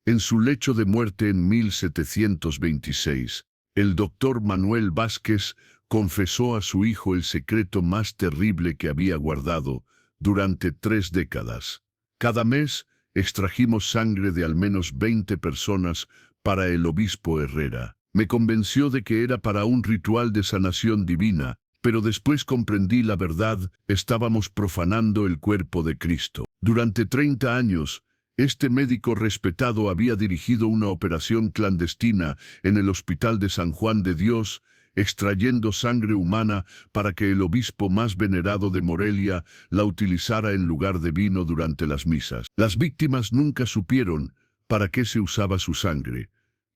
En su lecho de muerte en 1726, el doctor Manuel Vázquez confesó a su hijo el secreto más terrible que había guardado durante 3 décadas. Cada mes extrajimos sangre de al menos 20 personas para el obispo Herrera. Me convenció de que era para un ritual de sanación divina, pero después comprendí la verdad: estábamos profanando el cuerpo de Cristo. Durante 30 años, este médico respetado había dirigido una operación clandestina en el Hospital de San Juan de Dios, extrayendo sangre humana para que el obispo más venerado de Morelia la utilizara en lugar de vino durante las misas. Las víctimas nunca supieron para qué se usaba su sangre,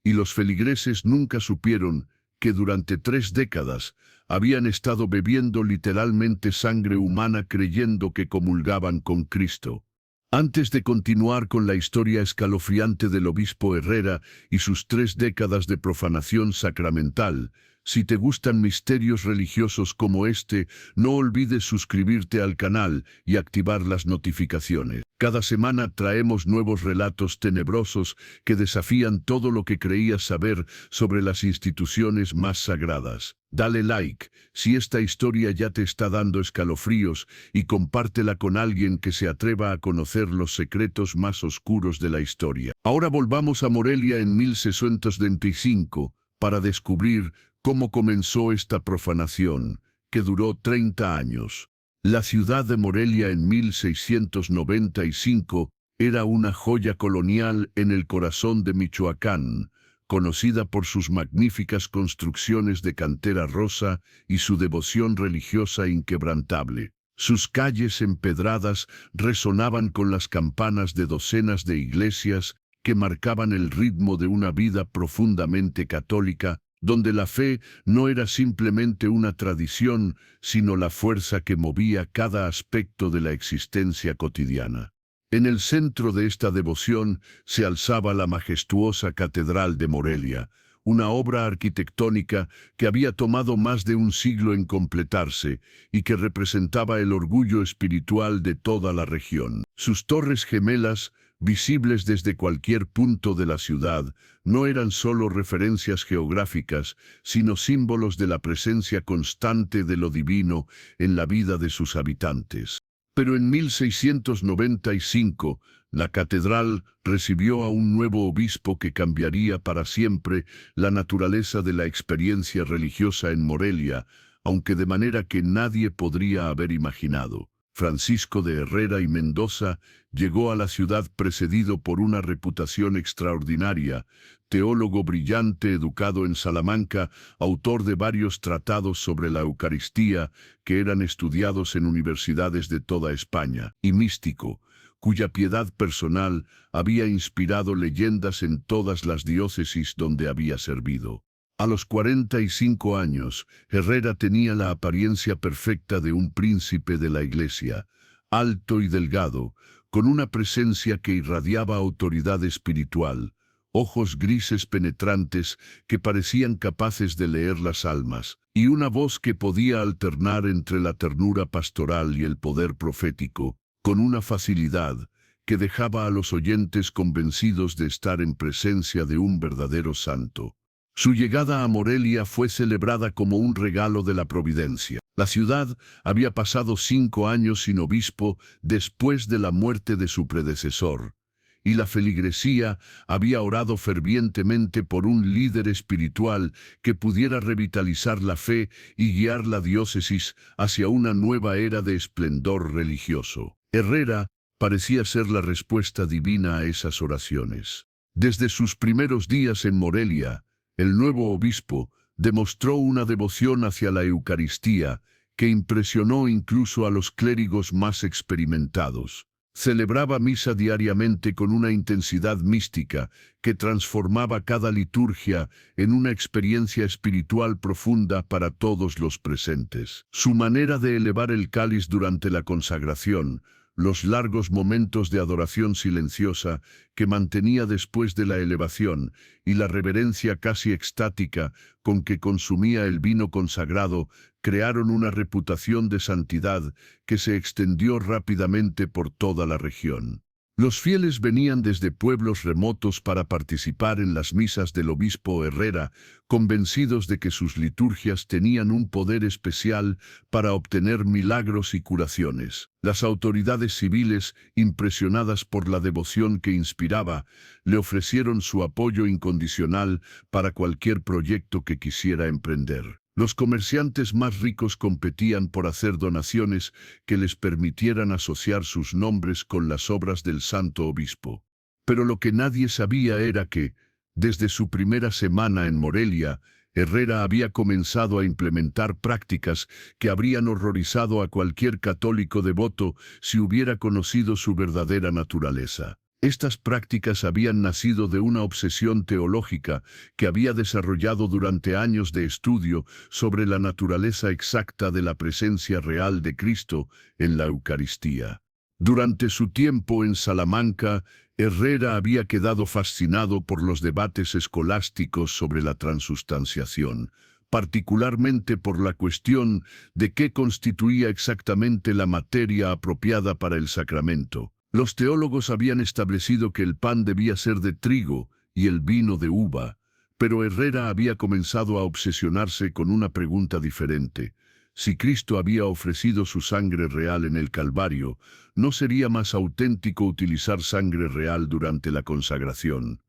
y los feligreses nunca supieron que durante 3 décadas habían estado bebiendo literalmente sangre humana creyendo que comulgaban con Cristo. Antes de continuar con la historia escalofriante del obispo Herrera y sus 3 décadas de profanación sacramental, si te gustan misterios religiosos como este, no olvides suscribirte al canal y activar las notificaciones. Cada semana traemos nuevos relatos tenebrosos que desafían todo lo que creías saber sobre las instituciones más sagradas. Dale like si esta historia ya te está dando escalofríos y compártela con alguien que se atreva a conocer los secretos más oscuros de la historia. Ahora volvamos a Morelia en 1625 para descubrir cómo comenzó esta profanación, que duró 30 años. La ciudad de Morelia en 1695 era una joya colonial en el corazón de Michoacán, conocida por sus magníficas construcciones de cantera rosa y su devoción religiosa inquebrantable. Sus calles empedradas resonaban con las campanas de docenas de iglesias que marcaban el ritmo de una vida profundamente católica, donde la fe no era simplemente una tradición, sino la fuerza que movía cada aspecto de la existencia cotidiana. En el centro de esta devoción se alzaba la majestuosa Catedral de Morelia, una obra arquitectónica que había tomado más de un siglo en completarse y que representaba el orgullo espiritual de toda la región. Sus torres gemelas, visibles desde cualquier punto de la ciudad, no eran solo referencias geográficas, sino símbolos de la presencia constante de lo divino en la vida de sus habitantes. Pero en 1695, la catedral recibió a un nuevo obispo que cambiaría para siempre la naturaleza de la experiencia religiosa en Morelia, aunque de manera que nadie podría haber imaginado. Francisco de Herrera y Mendoza llegó a la ciudad precedido por una reputación extraordinaria, teólogo brillante educado en Salamanca, autor de varios tratados sobre la Eucaristía que eran estudiados en universidades de toda España, y místico, cuya piedad personal había inspirado leyendas en todas las diócesis donde había servido. A los 45 años, Herrera tenía la apariencia perfecta de un príncipe de la Iglesia, alto y delgado, con una presencia que irradiaba autoridad espiritual, ojos grises penetrantes que parecían capaces de leer las almas, y una voz que podía alternar entre la ternura pastoral y el poder profético, con una facilidad que dejaba a los oyentes convencidos de estar en presencia de un verdadero santo. Su llegada a Morelia fue celebrada como un regalo de la providencia. La ciudad había pasado 5 años sin obispo después de la muerte de su predecesor, y la feligresía había orado fervientemente por un líder espiritual que pudiera revitalizar la fe y guiar la diócesis hacia una nueva era de esplendor religioso. Herrera parecía ser la respuesta divina a esas oraciones. Desde sus primeros días en Morelia, el nuevo obispo demostró una devoción hacia la Eucaristía que impresionó incluso a los clérigos más experimentados. Celebraba misa diariamente con una intensidad mística que transformaba cada liturgia en una experiencia espiritual profunda para todos los presentes. Su manera de elevar el cáliz durante la consagración, los largos momentos de adoración silenciosa que mantenía después de la elevación y la reverencia casi extática con que consumía el vino consagrado crearon una reputación de santidad que se extendió rápidamente por toda la región. Los fieles venían desde pueblos remotos para participar en las misas del obispo Herrera, convencidos de que sus liturgias tenían un poder especial para obtener milagros y curaciones. Las autoridades civiles, impresionadas por la devoción que inspiraba, le ofrecieron su apoyo incondicional para cualquier proyecto que quisiera emprender. Los comerciantes más ricos competían por hacer donaciones que les permitieran asociar sus nombres con las obras del santo obispo. Pero lo que nadie sabía era que, desde su primera semana en Morelia, Herrera había comenzado a implementar prácticas que habrían horrorizado a cualquier católico devoto si hubiera conocido su verdadera naturaleza. Estas prácticas habían nacido de una obsesión teológica que había desarrollado durante años de estudio sobre la naturaleza exacta de la presencia real de Cristo en la Eucaristía. Durante su tiempo en Salamanca, Herrera había quedado fascinado por los debates escolásticos sobre la transustanciación, particularmente por la cuestión de qué constituía exactamente la materia apropiada para el sacramento. Los teólogos habían establecido que el pan debía ser de trigo y el vino de uva, pero Herrera había comenzado a obsesionarse con una pregunta diferente. Si Cristo había ofrecido su sangre real en el Calvario, ¿no sería más auténtico utilizar sangre real durante la consagración?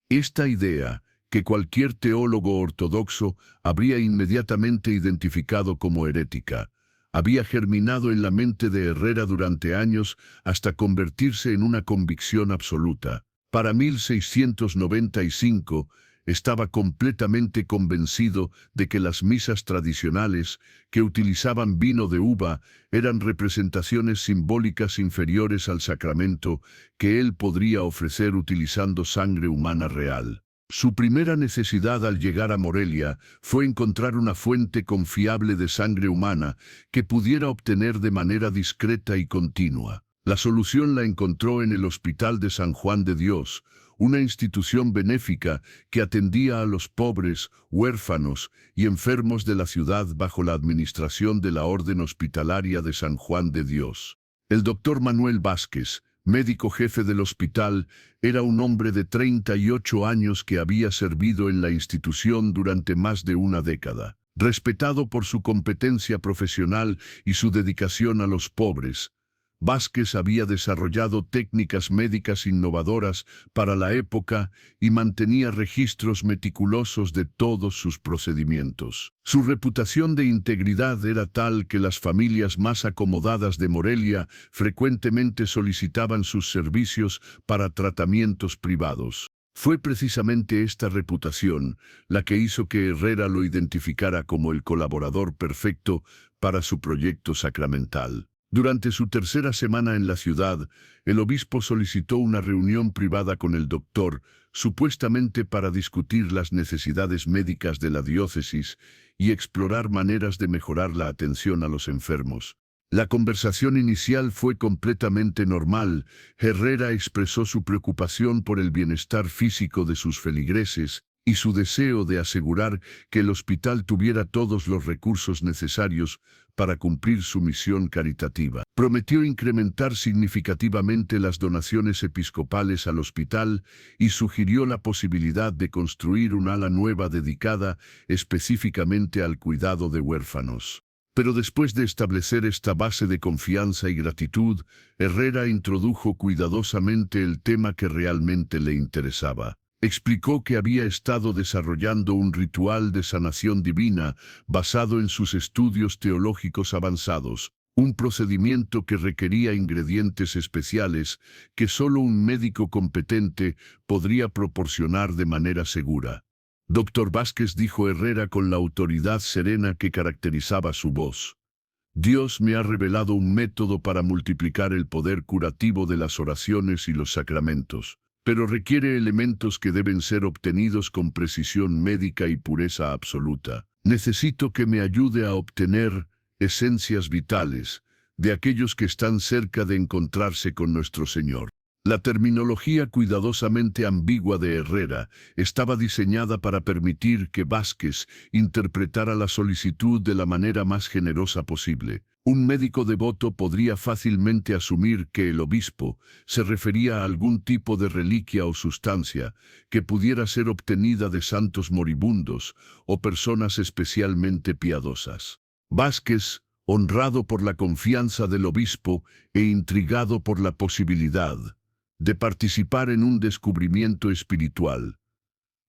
Esta idea, que cualquier teólogo ortodoxo habría inmediatamente identificado como herética, había germinado en la mente de Herrera durante años hasta convertirse en una convicción absoluta. Para 1695, estaba completamente convencido de que las misas tradicionales, que utilizaban vino de uva, eran representaciones simbólicas inferiores al sacramento que él podría ofrecer utilizando sangre humana real. Su primera necesidad al llegar a Morelia fue encontrar una fuente confiable de sangre humana que pudiera obtener de manera discreta y continua. La solución la encontró en el Hospital de San Juan de Dios, una institución benéfica que atendía a los pobres, huérfanos y enfermos de la ciudad bajo la administración de la Orden Hospitalaria de San Juan de Dios. El doctor Manuel Vázquez, médico jefe del hospital, era un hombre de 38 años que había servido en la institución durante más de una década. Respetado por su competencia profesional y su dedicación a los pobres, Vázquez había desarrollado técnicas médicas innovadoras para la época y mantenía registros meticulosos de todos sus procedimientos. Su reputación de integridad era tal que las familias más acomodadas de Morelia frecuentemente solicitaban sus servicios para tratamientos privados. Fue precisamente esta reputación la que hizo que Herrera lo identificara como el colaborador perfecto para su proyecto sacramental. Durante su tercera semana en la ciudad, el obispo solicitó una reunión privada con el doctor, supuestamente para discutir las necesidades médicas de la diócesis y explorar maneras de mejorar la atención a los enfermos. La conversación inicial fue completamente normal. Herrera expresó su preocupación por el bienestar físico de sus feligreses y su deseo de asegurar que el hospital tuviera todos los recursos necesarios para cumplir su misión caritativa. Prometió incrementar significativamente las donaciones episcopales al hospital y sugirió la posibilidad de construir un ala nueva dedicada específicamente al cuidado de huérfanos. Pero después de establecer esta base de confianza y gratitud, Herrera introdujo cuidadosamente el tema que realmente le interesaba. Explicó que había estado desarrollando un ritual de sanación divina basado en sus estudios teológicos avanzados, un procedimiento que requería ingredientes especiales que solo un médico competente podría proporcionar de manera segura. Doctor Vázquez, dijo Herrera con la autoridad serena que caracterizaba su voz, Dios me ha revelado un método para multiplicar el poder curativo de las oraciones y los sacramentos, pero requiere elementos que deben ser obtenidos con precisión médica y pureza absoluta. Necesito que me ayude a obtener esencias vitales de aquellos que están cerca de encontrarse con nuestro Señor. La terminología cuidadosamente ambigua de Herrera estaba diseñada para permitir que Vázquez interpretara la solicitud de la manera más generosa posible. Un médico devoto podría fácilmente asumir que el obispo se refería a algún tipo de reliquia o sustancia que pudiera ser obtenida de santos moribundos o personas especialmente piadosas. Vázquez, honrado por la confianza del obispo e intrigado por la posibilidad de participar en un descubrimiento espiritual,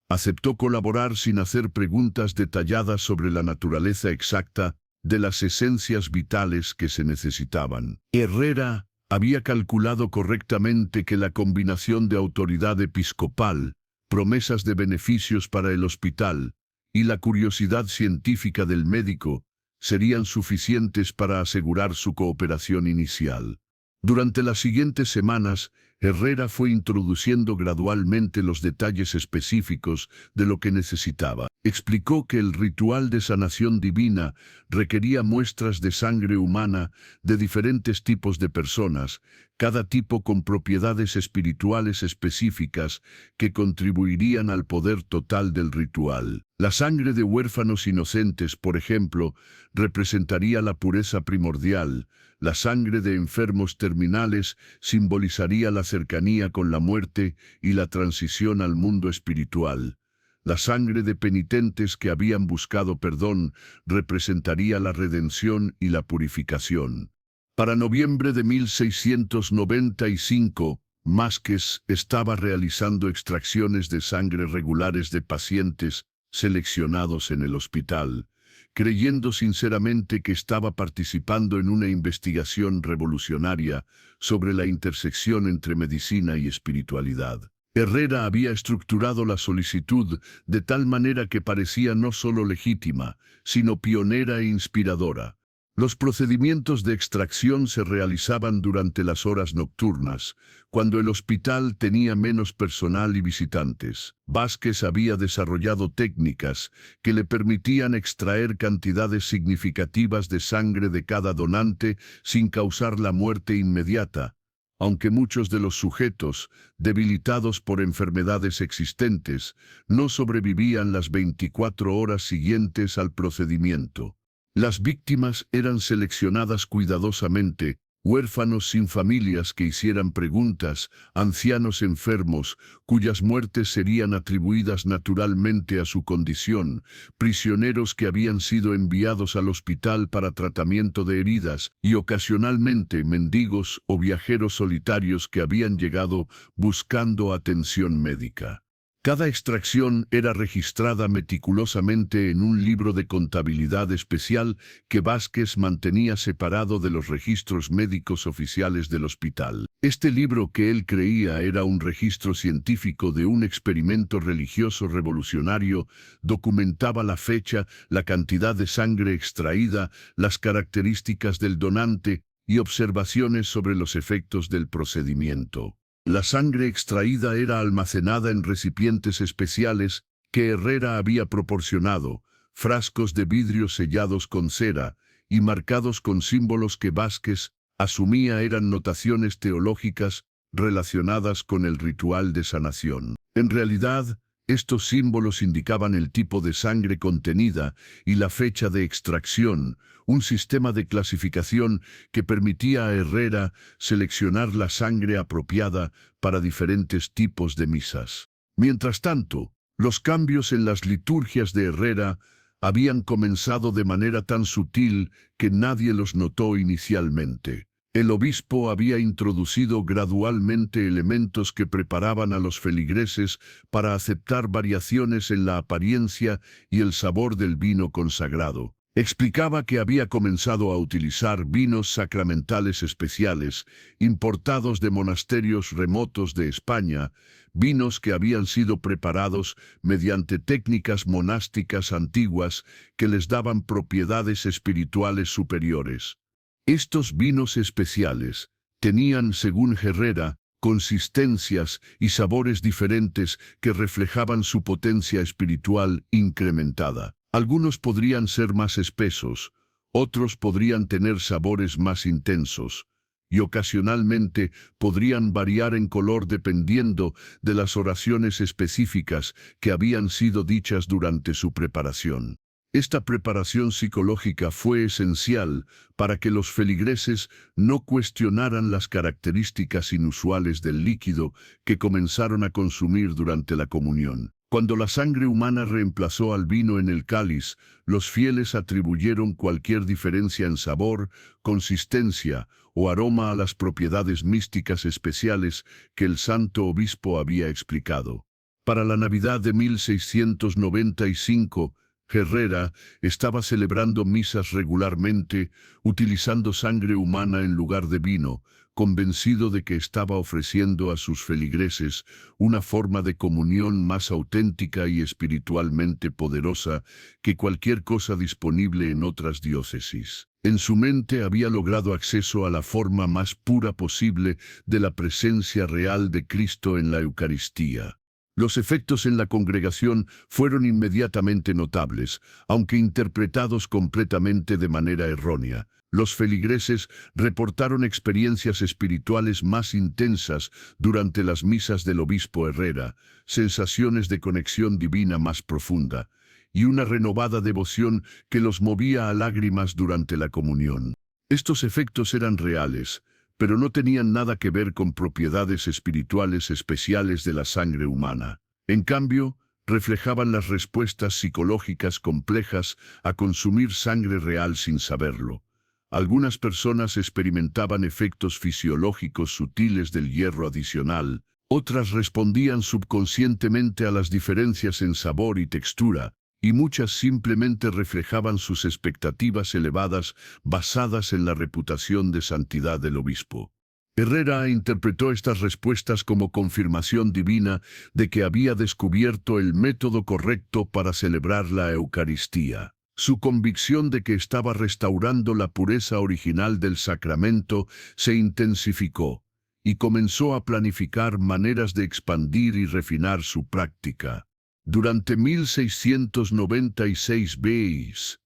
aceptó colaborar sin hacer preguntas detalladas sobre la naturaleza exacta de las esencias vitales que se necesitaban. Herrera había calculado correctamente que la combinación de autoridad episcopal, promesas de beneficios para el hospital y la curiosidad científica del médico serían suficientes para asegurar su cooperación inicial. Durante las siguientes semanas, Herrera fue introduciendo gradualmente los detalles específicos de lo que necesitaba. Explicó que el ritual de sanación divina requería muestras de sangre humana de diferentes tipos de personas, cada tipo con propiedades espirituales específicas que contribuirían al poder total del ritual. La sangre de huérfanos inocentes, por ejemplo, representaría la pureza primordial. La sangre de enfermos terminales simbolizaría la cercanía con la muerte y la transición al mundo espiritual. La sangre de penitentes que habían buscado perdón representaría la redención y la purificación. Para noviembre de 1695, Vázquez estaba realizando extracciones de sangre regulares de pacientes seleccionados en el hospital, creyendo sinceramente que estaba participando en una investigación revolucionaria sobre la intersección entre medicina y espiritualidad. Herrera había estructurado la solicitud de tal manera que parecía no solo legítima, sino pionera e inspiradora. Los procedimientos de extracción se realizaban durante las horas nocturnas, cuando el hospital tenía menos personal y visitantes. Vázquez había desarrollado técnicas que le permitían extraer cantidades significativas de sangre de cada donante sin causar la muerte inmediata, aunque muchos de los sujetos, debilitados por enfermedades existentes, no sobrevivían las 24 horas siguientes al procedimiento. Las víctimas eran seleccionadas cuidadosamente, huérfanos sin familias que hicieran preguntas, ancianos enfermos, cuyas muertes serían atribuidas naturalmente a su condición, prisioneros que habían sido enviados al hospital para tratamiento de heridas, y ocasionalmente mendigos o viajeros solitarios que habían llegado buscando atención médica. Cada extracción era registrada meticulosamente en un libro de contabilidad especial que Vázquez mantenía separado de los registros médicos oficiales del hospital. Este libro, que él creía era un registro científico de un experimento religioso revolucionario, documentaba la fecha, la cantidad de sangre extraída, las características del donante y observaciones sobre los efectos del procedimiento. La sangre extraída era almacenada en recipientes especiales que Herrera había proporcionado, frascos de vidrio sellados con cera y marcados con símbolos que Vázquez asumía eran notaciones teológicas relacionadas con el ritual de sanación. En realidad, estos símbolos indicaban el tipo de sangre contenida y la fecha de extracción, un sistema de clasificación que permitía a Herrera seleccionar la sangre apropiada para diferentes tipos de misas. Mientras tanto, los cambios en las liturgias de Herrera habían comenzado de manera tan sutil que nadie los notó inicialmente. El obispo había introducido gradualmente elementos que preparaban a los feligreses para aceptar variaciones en la apariencia y el sabor del vino consagrado. Explicaba que había comenzado a utilizar vinos sacramentales especiales, importados de monasterios remotos de España, vinos que habían sido preparados mediante técnicas monásticas antiguas que les daban propiedades espirituales superiores. Estos vinos especiales tenían, según Herrera, consistencias y sabores diferentes que reflejaban su potencia espiritual incrementada. Algunos podrían ser más espesos, otros podrían tener sabores más intensos, y ocasionalmente podrían variar en color dependiendo de las oraciones específicas que habían sido dichas durante su preparación. Esta preparación psicológica fue esencial para que los feligreses no cuestionaran las características inusuales del líquido que comenzaron a consumir durante la comunión. Cuando la sangre humana reemplazó al vino en el cáliz, los fieles atribuyeron cualquier diferencia en sabor, consistencia o aroma a las propiedades místicas especiales que el santo obispo había explicado. Para la Navidad de 1695, Herrera estaba celebrando misas regularmente, utilizando sangre humana en lugar de vino, convencido de que estaba ofreciendo a sus feligreses una forma de comunión más auténtica y espiritualmente poderosa que cualquier cosa disponible en otras diócesis. En su mente había logrado acceso a la forma más pura posible de la presencia real de Cristo en la Eucaristía. Los efectos en la congregación fueron inmediatamente notables, aunque interpretados completamente de manera errónea. Los feligreses reportaron experiencias espirituales más intensas durante las misas del obispo Herrera, sensaciones de conexión divina más profunda, y una renovada devoción que los movía a lágrimas durante la comunión. Estos efectos eran reales, pero no tenían nada que ver con propiedades espirituales especiales de la sangre humana. En cambio, reflejaban las respuestas psicológicas complejas a consumir sangre real sin saberlo. Algunas personas experimentaban efectos fisiológicos sutiles del hierro adicional, otras respondían subconscientemente a las diferencias en sabor y textura, y muchas simplemente reflejaban sus expectativas elevadas basadas en la reputación de santidad del obispo. Herrera interpretó estas respuestas como confirmación divina de que había descubierto el método correcto para celebrar la Eucaristía. Su convicción de que estaba restaurando la pureza original del sacramento se intensificó y comenzó a planificar maneras de expandir y refinar su práctica. Durante 1696 Bayes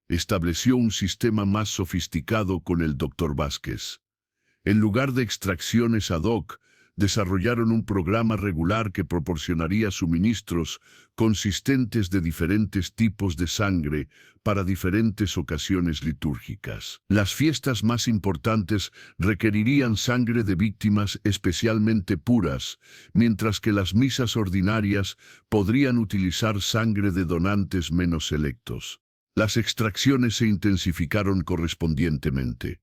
estableció un sistema más sofisticado con el Dr. Vázquez. En lugar de extracciones ad hoc, desarrollaron un programa regular que proporcionaría suministros consistentes de diferentes tipos de sangre para diferentes ocasiones litúrgicas. Las fiestas más importantes requerirían sangre de víctimas especialmente puras, mientras que las misas ordinarias podrían utilizar sangre de donantes menos selectos. Las extracciones se intensificaron correspondientemente.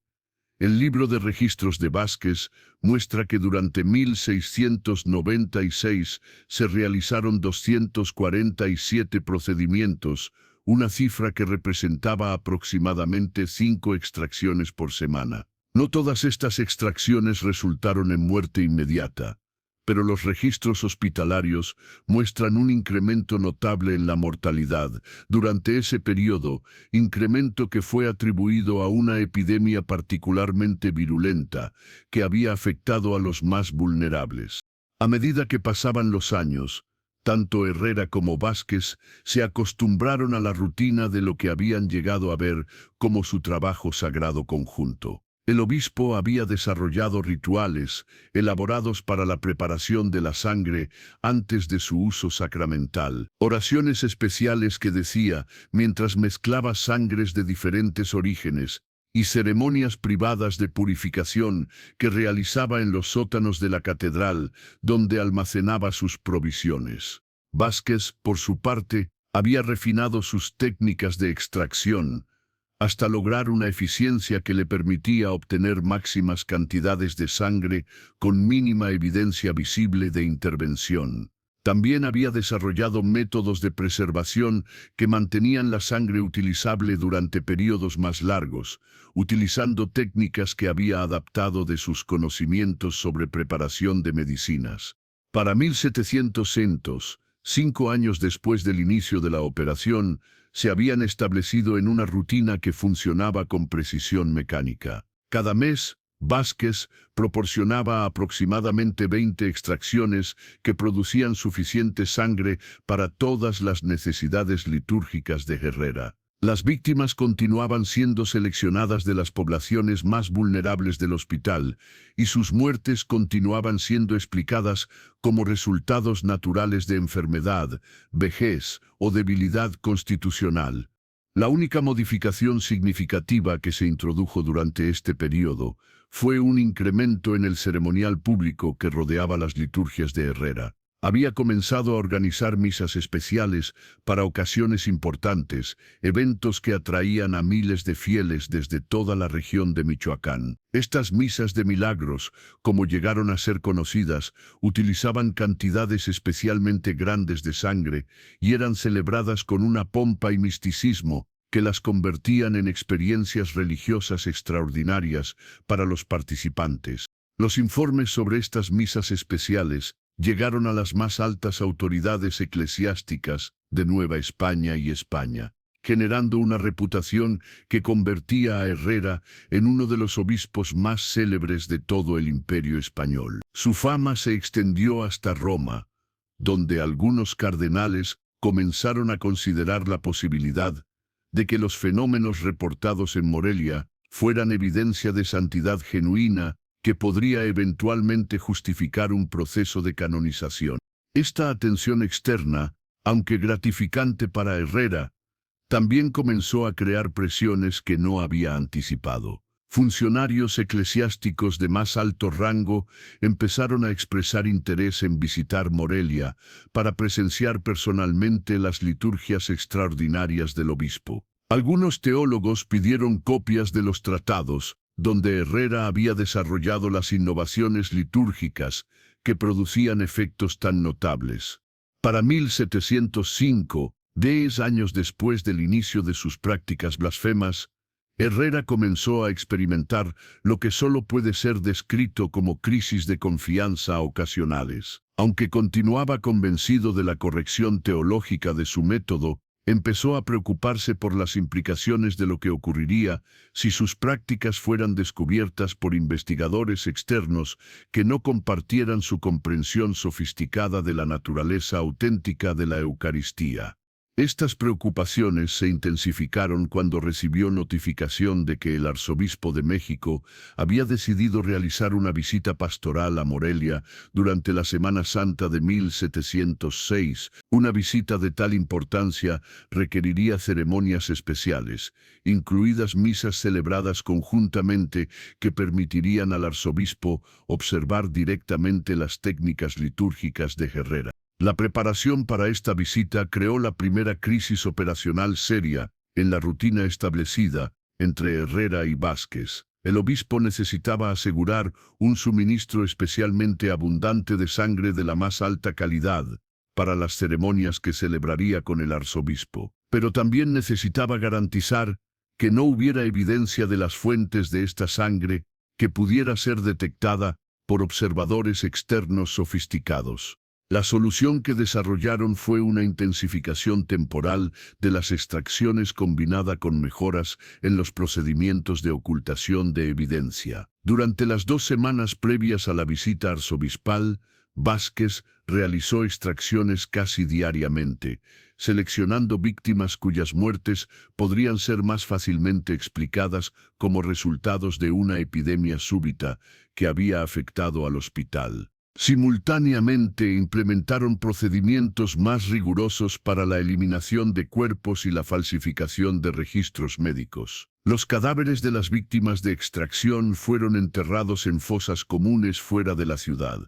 El libro de registros de Vázquez muestra que durante 1696 se realizaron 247 procedimientos, una cifra que representaba aproximadamente 5 extracciones por semana. No todas estas extracciones resultaron en muerte inmediata, pero los registros hospitalarios muestran un incremento notable en la mortalidad durante ese periodo, incremento que fue atribuido a una epidemia particularmente virulenta que había afectado a los más vulnerables. A medida que pasaban los años, tanto Herrera como Vázquez se acostumbraron a la rutina de lo que habían llegado a ver como su trabajo sagrado conjunto. El obispo había desarrollado rituales elaborados para la preparación de la sangre antes de su uso sacramental. Oraciones especiales que decía mientras mezclaba sangres de diferentes orígenes y ceremonias privadas de purificación que realizaba en los sótanos de la catedral donde almacenaba sus provisiones. Vázquez, por su parte, había refinado sus técnicas de extracción hasta lograr una eficiencia que le permitía obtener máximas cantidades de sangre con mínima evidencia visible de intervención. También había desarrollado métodos de preservación que mantenían la sangre utilizable durante periodos más largos, utilizando técnicas que había adaptado de sus conocimientos sobre preparación de medicinas. Para 1700, 5 años después del inicio de la operación, se habían establecido en una rutina que funcionaba con precisión mecánica. Cada mes, Vázquez proporcionaba aproximadamente 20 extracciones que producían suficiente sangre para todas las necesidades litúrgicas de Herrera. Las víctimas continuaban siendo seleccionadas de las poblaciones más vulnerables del hospital y sus muertes continuaban siendo explicadas como resultados naturales de enfermedad, vejez o debilidad constitucional. La única modificación significativa que se introdujo durante este período fue un incremento en el ceremonial público que rodeaba las liturgias de Herrera. Había comenzado a organizar misas especiales para ocasiones importantes, eventos que atraían a miles de fieles desde toda la región de Michoacán. Estas misas de milagros, como llegaron a ser conocidas, utilizaban cantidades especialmente grandes de sangre y eran celebradas con una pompa y misticismo que las convertían en experiencias religiosas extraordinarias para los participantes. Los informes sobre estas misas especiales llegaron a las más altas autoridades eclesiásticas de Nueva España y España, generando una reputación que convertía a Herrera en uno de los obispos más célebres de todo el Imperio Español. Su fama se extendió hasta Roma, donde algunos cardenales comenzaron a considerar la posibilidad de que los fenómenos reportados en Morelia fueran evidencia de santidad genuina que podría eventualmente justificar un proceso de canonización. Esta atención externa, aunque gratificante para Herrera, también comenzó a crear presiones que no había anticipado. Funcionarios eclesiásticos de más alto rango empezaron a expresar interés en visitar Morelia para presenciar personalmente las liturgias extraordinarias del obispo. Algunos teólogos pidieron copias de los tratados, donde Herrera había desarrollado las innovaciones litúrgicas que producían efectos tan notables. Para 1705, 10 años después del inicio de sus prácticas blasfemas, Herrera comenzó a experimentar lo que solo puede ser descrito como crisis de confianza ocasionales. Aunque continuaba convencido de la corrección teológica de su método, empezó a preocuparse por las implicaciones de lo que ocurriría si sus prácticas fueran descubiertas por investigadores externos que no compartieran su comprensión sofisticada de la naturaleza auténtica de la Eucaristía. Estas preocupaciones se intensificaron cuando recibió notificación de que el arzobispo de México había decidido realizar una visita pastoral a Morelia durante la Semana Santa de 1706. Una visita de tal importancia requeriría ceremonias especiales, incluidas misas celebradas conjuntamente que permitirían al arzobispo observar directamente las técnicas litúrgicas de Herrera. La preparación para esta visita creó la primera crisis operacional seria en la rutina establecida entre Herrera y Vázquez. El obispo necesitaba asegurar un suministro especialmente abundante de sangre de la más alta calidad para las ceremonias que celebraría con el arzobispo, pero también necesitaba garantizar que no hubiera evidencia de las fuentes de esta sangre que pudiera ser detectada por observadores externos sofisticados. La solución que desarrollaron fue una intensificación temporal de las extracciones combinada con mejoras en los procedimientos de ocultación de evidencia. Durante las 2 semanas previas a la visita arzobispal, Vázquez realizó extracciones casi diariamente, seleccionando víctimas cuyas muertes podrían ser más fácilmente explicadas como resultados de una epidemia súbita que había afectado al hospital. Simultáneamente implementaron procedimientos más rigurosos para la eliminación de cuerpos y la falsificación de registros médicos. Los cadáveres de las víctimas de extracción fueron enterrados en fosas comunes fuera de la ciudad,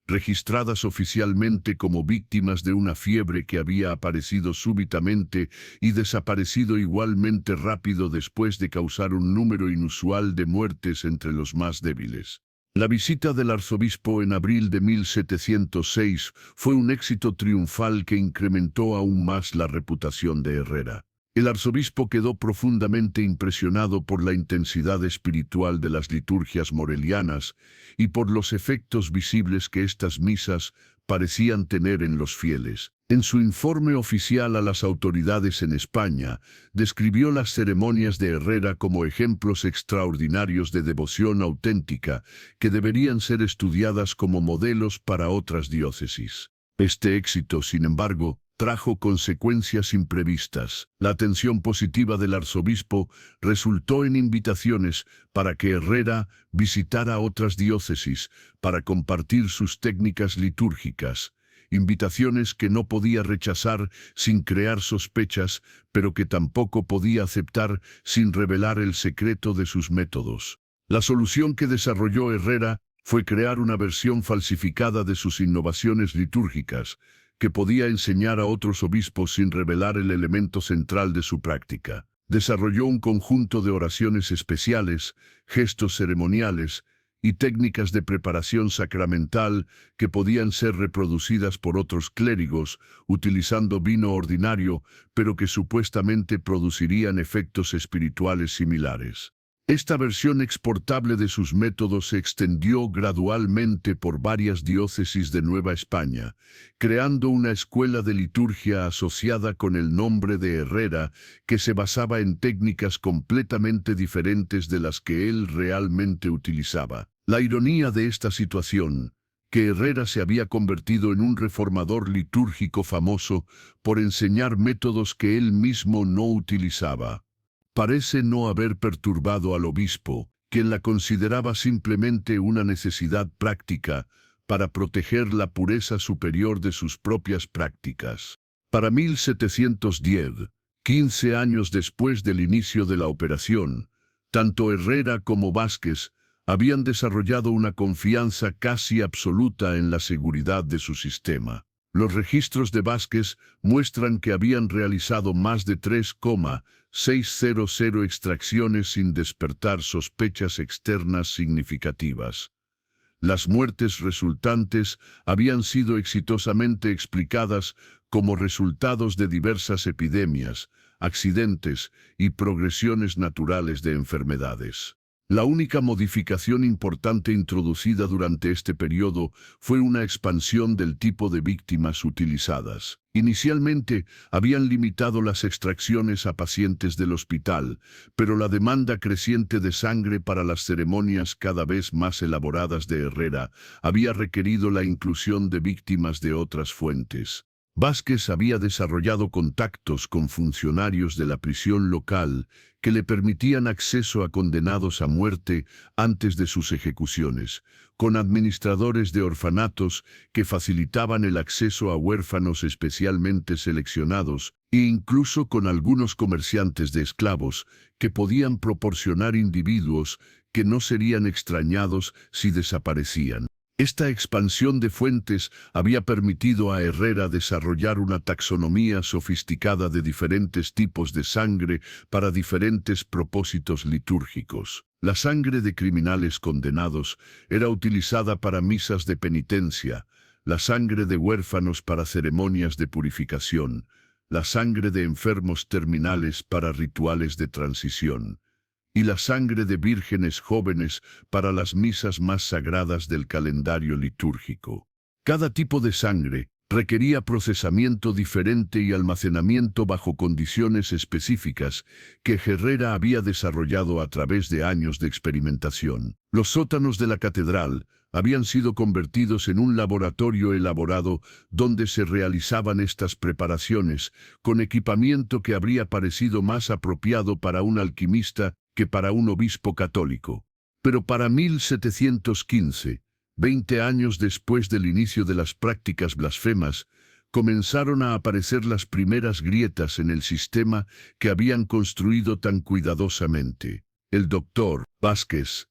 registradas oficialmente como víctimas de una fiebre que había aparecido súbitamente y desaparecido igualmente rápido después de causar un número inusual de muertes entre los más débiles. La visita del arzobispo en abril de 1706 fue un éxito triunfal que incrementó aún más la reputación de Herrera. El arzobispo quedó profundamente impresionado por la intensidad espiritual de las liturgias morelianas y por los efectos visibles que estas misas parecían tener en los fieles. En su informe oficial a las autoridades en España, describió las ceremonias de Herrera como ejemplos extraordinarios de devoción auténtica que deberían ser estudiadas como modelos para otras diócesis. Este éxito, sin embargo, trajo consecuencias imprevistas. La atención positiva del arzobispo resultó en invitaciones para que Herrera visitara otras diócesis para compartir sus técnicas litúrgicas, invitaciones que no podía rechazar sin crear sospechas, pero que tampoco podía aceptar sin revelar el secreto de sus métodos. La solución que desarrolló Herrera fue crear una versión falsificada de sus innovaciones litúrgicas, que podía enseñar a otros obispos sin revelar el elemento central de su práctica. Desarrolló un conjunto de oraciones especiales, gestos ceremoniales y técnicas de preparación sacramental que podían ser reproducidas por otros clérigos utilizando vino ordinario, pero que supuestamente producirían efectos espirituales similares. Esta versión exportable de sus métodos se extendió gradualmente por varias diócesis de Nueva España, creando una escuela de liturgia asociada con el nombre de Herrera, que se basaba en técnicas completamente diferentes de las que él realmente utilizaba. La ironía de esta situación, que Herrera se había convertido en un reformador litúrgico famoso por enseñar métodos que él mismo no utilizaba, parece no haber perturbado al obispo, quien la consideraba simplemente una necesidad práctica para proteger la pureza superior de sus propias prácticas. Para 1710, 15 años después del inicio de la operación, tanto Herrera como Vázquez habían desarrollado una confianza casi absoluta en la seguridad de su sistema. Los registros de Vázquez muestran que habían realizado más de 3,600 extracciones sin despertar sospechas externas significativas. Las muertes resultantes habían sido exitosamente explicadas como resultados de diversas epidemias, accidentes y progresiones naturales de enfermedades. La única modificación importante introducida durante este periodo fue una expansión del tipo de víctimas utilizadas. Inicialmente, habían limitado las extracciones a pacientes del hospital, pero la demanda creciente de sangre para las ceremonias cada vez más elaboradas de Herrera había requerido la inclusión de víctimas de otras fuentes. Vázquez había desarrollado contactos con funcionarios de la prisión local que le permitían acceso a condenados a muerte antes de sus ejecuciones, con administradores de orfanatos que facilitaban el acceso a huérfanos especialmente seleccionados, e incluso con algunos comerciantes de esclavos que podían proporcionar individuos que no serían extrañados si desaparecían. Esta expansión de fuentes había permitido a Herrera desarrollar una taxonomía sofisticada de diferentes tipos de sangre para diferentes propósitos litúrgicos. La sangre de criminales condenados era utilizada para misas de penitencia, la sangre de huérfanos para ceremonias de purificación, la sangre de enfermos terminales para rituales de transición, y la sangre de vírgenes jóvenes para las misas más sagradas del calendario litúrgico. Cada tipo de sangre requería procesamiento diferente y almacenamiento bajo condiciones específicas que Herrera había desarrollado a través de años de experimentación. Los sótanos de la catedral habían sido convertidos en un laboratorio elaborado donde se realizaban estas preparaciones con equipamiento que habría parecido más apropiado para un alquimista que para un obispo católico. Pero para 1715, 20 años después del inicio de las prácticas blasfemas, comenzaron a aparecer las primeras grietas en el sistema que habían construido tan cuidadosamente. El doctor Vázquez,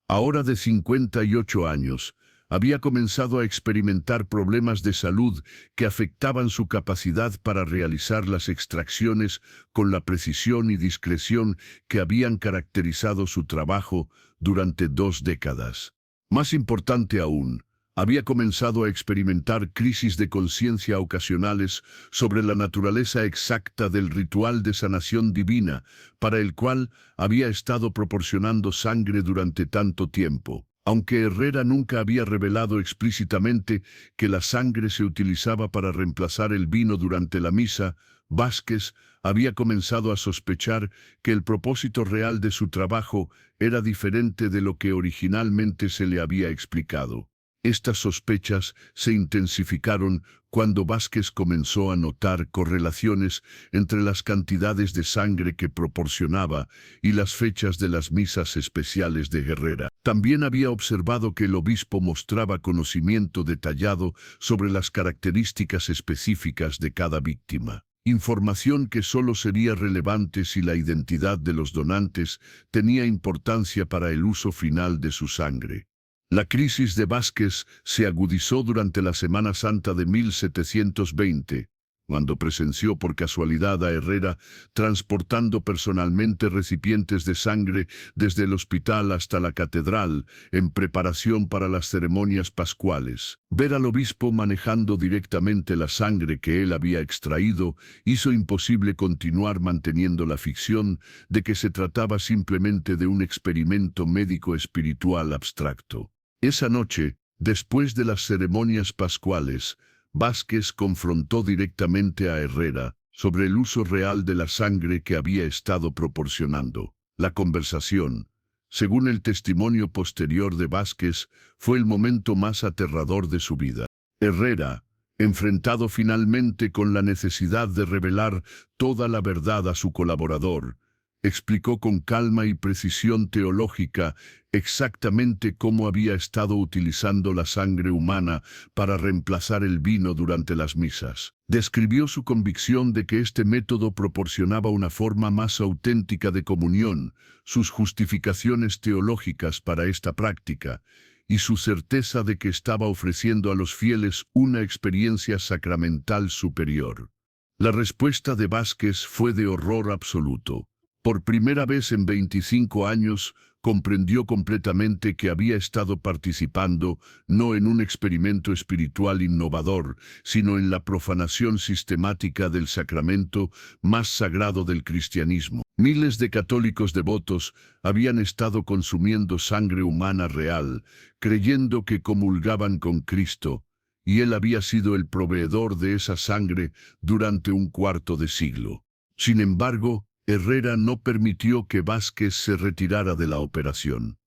ahora de 58 años, había comenzado a experimentar problemas de salud que afectaban su capacidad para realizar las extracciones con la precisión y discreción que habían caracterizado su trabajo durante 2 décadas. Más importante aún, había comenzado a experimentar crisis de conciencia ocasionales sobre la naturaleza exacta del ritual de sanación divina para el cual había estado proporcionando sangre durante tanto tiempo. Aunque Herrera nunca había revelado explícitamente que la sangre se utilizaba para reemplazar el vino durante la misa, Vázquez había comenzado a sospechar que el propósito real de su trabajo era diferente de lo que originalmente se le había explicado. Estas sospechas se intensificaron cuando Vázquez comenzó a notar correlaciones entre las cantidades de sangre que proporcionaba y las fechas de las misas especiales de Herrera. También había observado que el obispo mostraba conocimiento detallado sobre las características específicas de cada víctima. Información que solo sería relevante si la identidad de los donantes tenía importancia para el uso final de su sangre. La crisis de Vázquez se agudizó durante la Semana Santa de 1720, cuando presenció por casualidad a Herrera transportando personalmente recipientes de sangre desde el hospital hasta la catedral en preparación para las ceremonias pascuales. Ver al obispo manejando directamente la sangre que él había extraído hizo imposible continuar manteniendo la ficción de que se trataba simplemente de un experimento médico espiritual abstracto. Esa noche, después de las ceremonias pascuales, Vázquez confrontó directamente a Herrera sobre el uso real de la sangre que había estado proporcionando. La conversación, según el testimonio posterior de Vázquez, fue el momento más aterrador de su vida. Herrera, enfrentado finalmente con la necesidad de revelar toda la verdad a su colaborador, explicó con calma y precisión teológica exactamente cómo había estado utilizando la sangre humana para reemplazar el vino durante las misas. Describió su convicción de que este método proporcionaba una forma más auténtica de comunión, sus justificaciones teológicas para esta práctica, y su certeza de que estaba ofreciendo a los fieles una experiencia sacramental superior. La respuesta de Vázquez fue de horror absoluto. Por primera vez en 25 años, comprendió completamente que había estado participando no en un experimento espiritual innovador, sino en la profanación sistemática del sacramento más sagrado del cristianismo. Miles de católicos devotos habían estado consumiendo sangre humana real, creyendo que comulgaban con Cristo, y él había sido el proveedor de esa sangre durante un cuarto de siglo. Sin embargo, Herrera no permitió que Vázquez se retirara de la operación.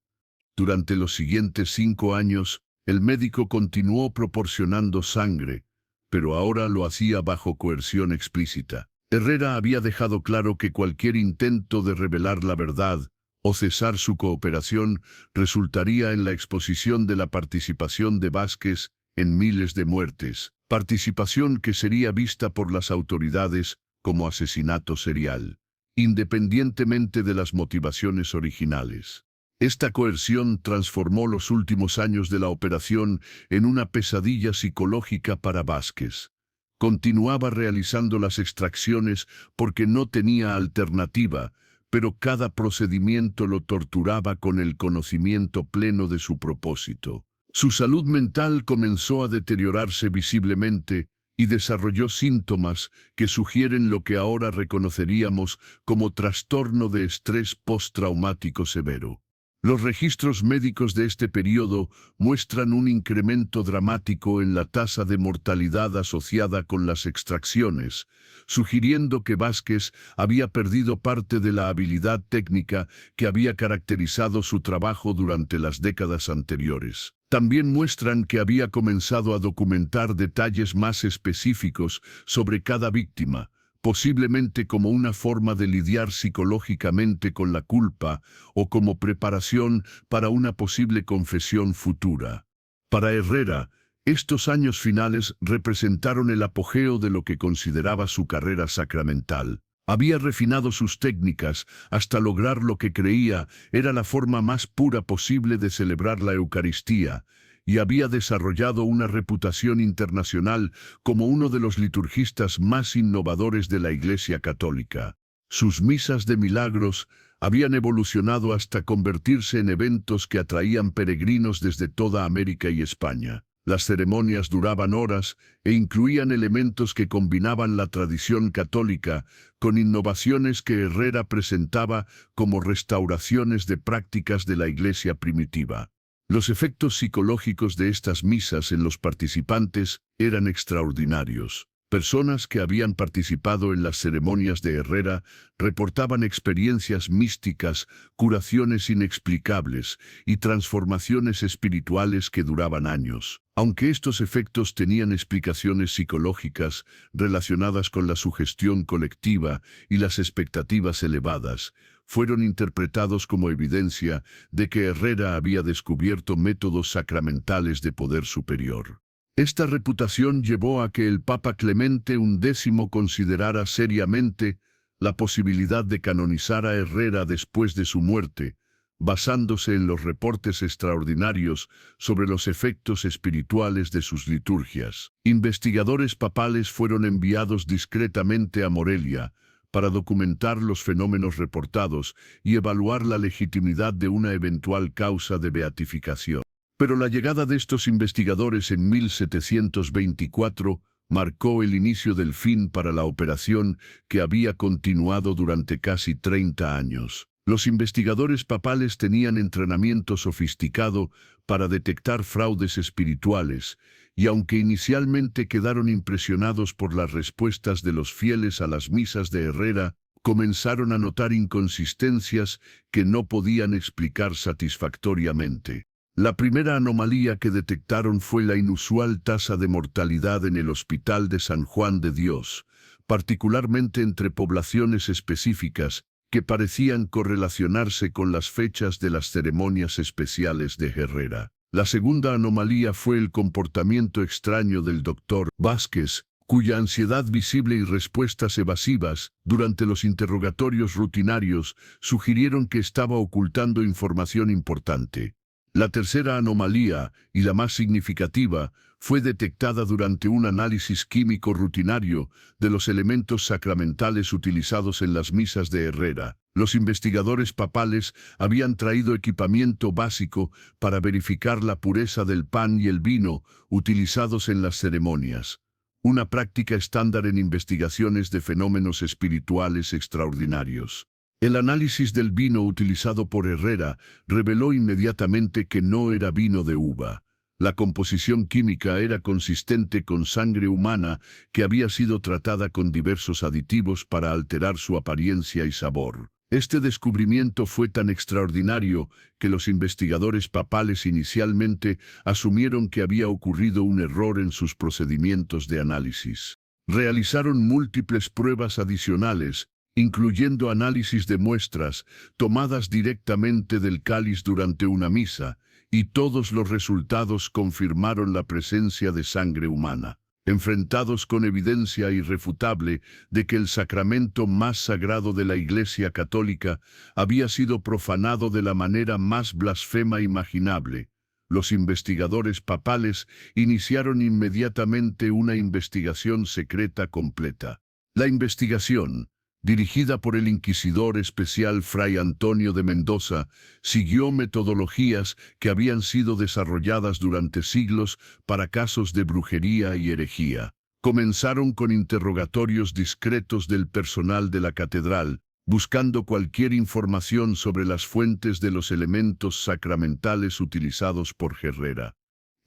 Durante los siguientes 5 años, el médico continuó proporcionando sangre, pero ahora lo hacía bajo coerción explícita. Herrera había dejado claro que cualquier intento de revelar la verdad o cesar su cooperación resultaría en la exposición de la participación de Vázquez en miles de muertes, participación que sería vista por las autoridades como asesinato serial, independientemente de las motivaciones originales. Esta coerción transformó los últimos años de la operación en una pesadilla psicológica para Vázquez. Continuaba realizando las extracciones porque no tenía alternativa, pero cada procedimiento lo torturaba con el conocimiento pleno de su propósito. Su salud mental comenzó a deteriorarse visiblemente y desarrolló síntomas que sugieren lo que ahora reconoceríamos como trastorno de estrés postraumático severo. Los registros médicos de este periodo muestran un incremento dramático en la tasa de mortalidad asociada con las extracciones, sugiriendo que Vázquez había perdido parte de la habilidad técnica que había caracterizado su trabajo durante las décadas anteriores. También muestran que había comenzado a documentar detalles más específicos sobre cada víctima, posiblemente como una forma de lidiar psicológicamente con la culpa o como preparación para una posible confesión futura. Para Herrera, estos años finales representaron el apogeo de lo que consideraba su carrera sacramental. Había refinado sus técnicas hasta lograr lo que creía era la forma más pura posible de celebrar la Eucaristía, y había desarrollado una reputación internacional como uno de los liturgistas más innovadores de la Iglesia Católica. Sus misas de milagros habían evolucionado hasta convertirse en eventos que atraían peregrinos desde toda América y España. Las ceremonias duraban horas e incluían elementos que combinaban la tradición católica con innovaciones que Herrera presentaba como restauraciones de prácticas de la Iglesia primitiva. Los efectos psicológicos de estas misas en los participantes eran extraordinarios. Personas que habían participado en las ceremonias de Herrera reportaban experiencias místicas, curaciones inexplicables y transformaciones espirituales que duraban años. Aunque estos efectos tenían explicaciones psicológicas relacionadas con la sugestión colectiva y las expectativas elevadas, fueron interpretados como evidencia de que Herrera había descubierto métodos sacramentales de poder superior. Esta reputación llevó a que el Papa Clemente XI considerara seriamente la posibilidad de canonizar a Herrera después de su muerte, basándose en los reportes extraordinarios sobre los efectos espirituales de sus liturgias. Investigadores papales fueron enviados discretamente a Morelia para documentar los fenómenos reportados y evaluar la legitimidad de una eventual causa de beatificación. Pero la llegada de estos investigadores en 1724 marcó el inicio del fin para la operación que había continuado durante casi 30 años. Los investigadores papales tenían entrenamiento sofisticado para detectar fraudes espirituales, y aunque inicialmente quedaron impresionados por las respuestas de los fieles a las misas de Herrera, comenzaron a notar inconsistencias que no podían explicar satisfactoriamente. La primera anomalía que detectaron fue la inusual tasa de mortalidad en el Hospital de San Juan de Dios, particularmente entre poblaciones específicas que parecían correlacionarse con las fechas de las ceremonias especiales de Herrera. La segunda anomalía fue el comportamiento extraño del doctor Vázquez, cuya ansiedad visible y respuestas evasivas durante los interrogatorios rutinarios sugirieron que estaba ocultando información importante. La tercera anomalía, y la más significativa, fue detectada durante un análisis químico rutinario de los elementos sacramentales utilizados en las misas de Herrera. Los investigadores papales habían traído equipamiento básico para verificar la pureza del pan y el vino utilizados en las ceremonias, una práctica estándar en investigaciones de fenómenos espirituales extraordinarios. El análisis del vino utilizado por Herrera reveló inmediatamente que no era vino de uva. La composición química era consistente con sangre humana que había sido tratada con diversos aditivos para alterar su apariencia y sabor. Este descubrimiento fue tan extraordinario que los investigadores papales inicialmente asumieron que había ocurrido un error en sus procedimientos de análisis. Realizaron múltiples pruebas adicionales, incluyendo análisis de muestras tomadas directamente del cáliz durante una misa, y todos los resultados confirmaron la presencia de sangre humana. Enfrentados con evidencia irrefutable de que el sacramento más sagrado de la Iglesia Católica había sido profanado de la manera más blasfema imaginable, los investigadores papales iniciaron inmediatamente una investigación secreta completa. La investigación, dirigida por el inquisidor especial Fray Antonio de Mendoza, siguió metodologías que habían sido desarrolladas durante siglos para casos de brujería y herejía. Comenzaron con interrogatorios discretos del personal de la catedral, buscando cualquier información sobre las fuentes de los elementos sacramentales utilizados por Herrera.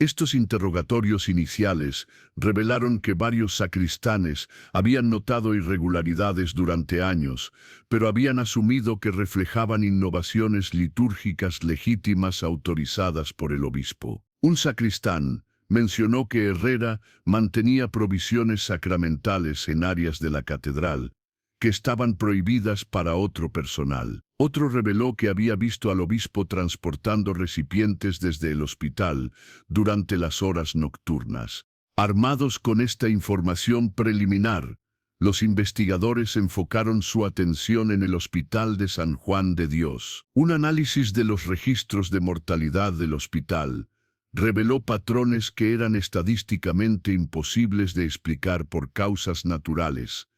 Estos interrogatorios iniciales revelaron que varios sacristanes habían notado irregularidades durante años, pero habían asumido que reflejaban innovaciones litúrgicas legítimas autorizadas por el obispo. Un sacristán mencionó que Herrera mantenía provisiones sacramentales en áreas de la catedral que estaban prohibidas para otro personal. Otro reveló que había visto al obispo transportando recipientes desde el hospital durante las horas nocturnas. Armados con esta información preliminar, los investigadores enfocaron su atención en el Hospital de San Juan de Dios. Un análisis de los registros de mortalidad del hospital reveló patrones que eran estadísticamente imposibles de explicar por causas naturales.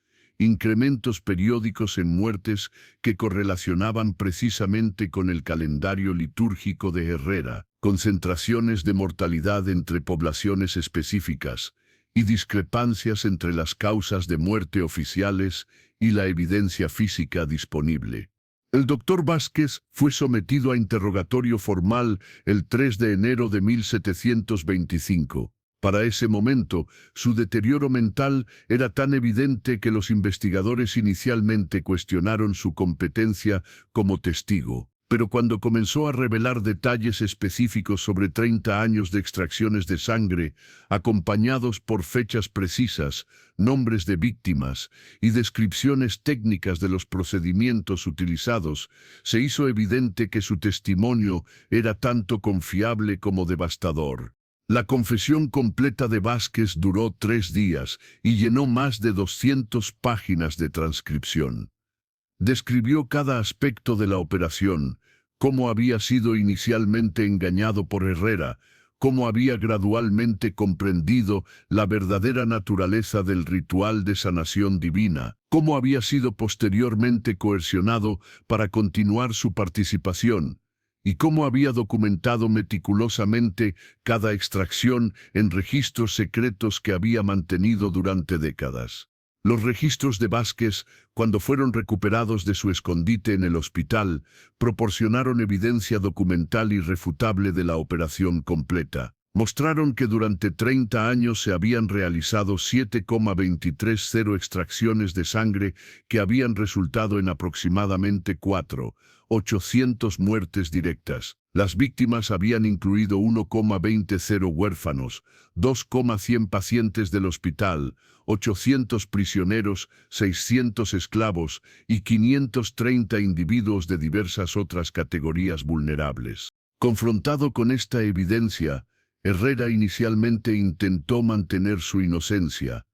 Incrementos periódicos en muertes que correlacionaban precisamente con el calendario litúrgico de Herrera, concentraciones de mortalidad entre poblaciones específicas y discrepancias entre las causas de muerte oficiales y la evidencia física disponible. El doctor Vázquez fue sometido a interrogatorio formal el 3 de enero de 1725. Para ese momento, su deterioro mental era tan evidente que los investigadores inicialmente cuestionaron su competencia como testigo. Pero cuando comenzó a revelar detalles específicos sobre 30 años de extracciones de sangre, acompañados por fechas precisas, nombres de víctimas y descripciones técnicas de los procedimientos utilizados, se hizo evidente que su testimonio era tanto confiable como devastador. La confesión completa de Vázquez duró 3 días y llenó más de 200 páginas de transcripción. Describió cada aspecto de la operación, cómo había sido inicialmente engañado por Herrera, cómo había gradualmente comprendido la verdadera naturaleza del ritual de sanación divina, cómo había sido posteriormente coercionado para continuar su participación, y cómo había documentado meticulosamente cada extracción en registros secretos que había mantenido durante décadas. Los registros de Vázquez, cuando fueron recuperados de su escondite en el hospital, proporcionaron evidencia documental irrefutable de la operación completa. Mostraron que durante 30 años se habían realizado 7,230 extracciones de sangre que habían resultado en aproximadamente 4.800 muertes directas. Las víctimas habían incluido 1,20 huérfanos, 2,100 pacientes del hospital, 800 prisioneros, 600 esclavos y 530 individuos de diversas otras categorías vulnerables. Confrontado con esta evidencia, Herrera inicialmente intentó mantener su inocencia,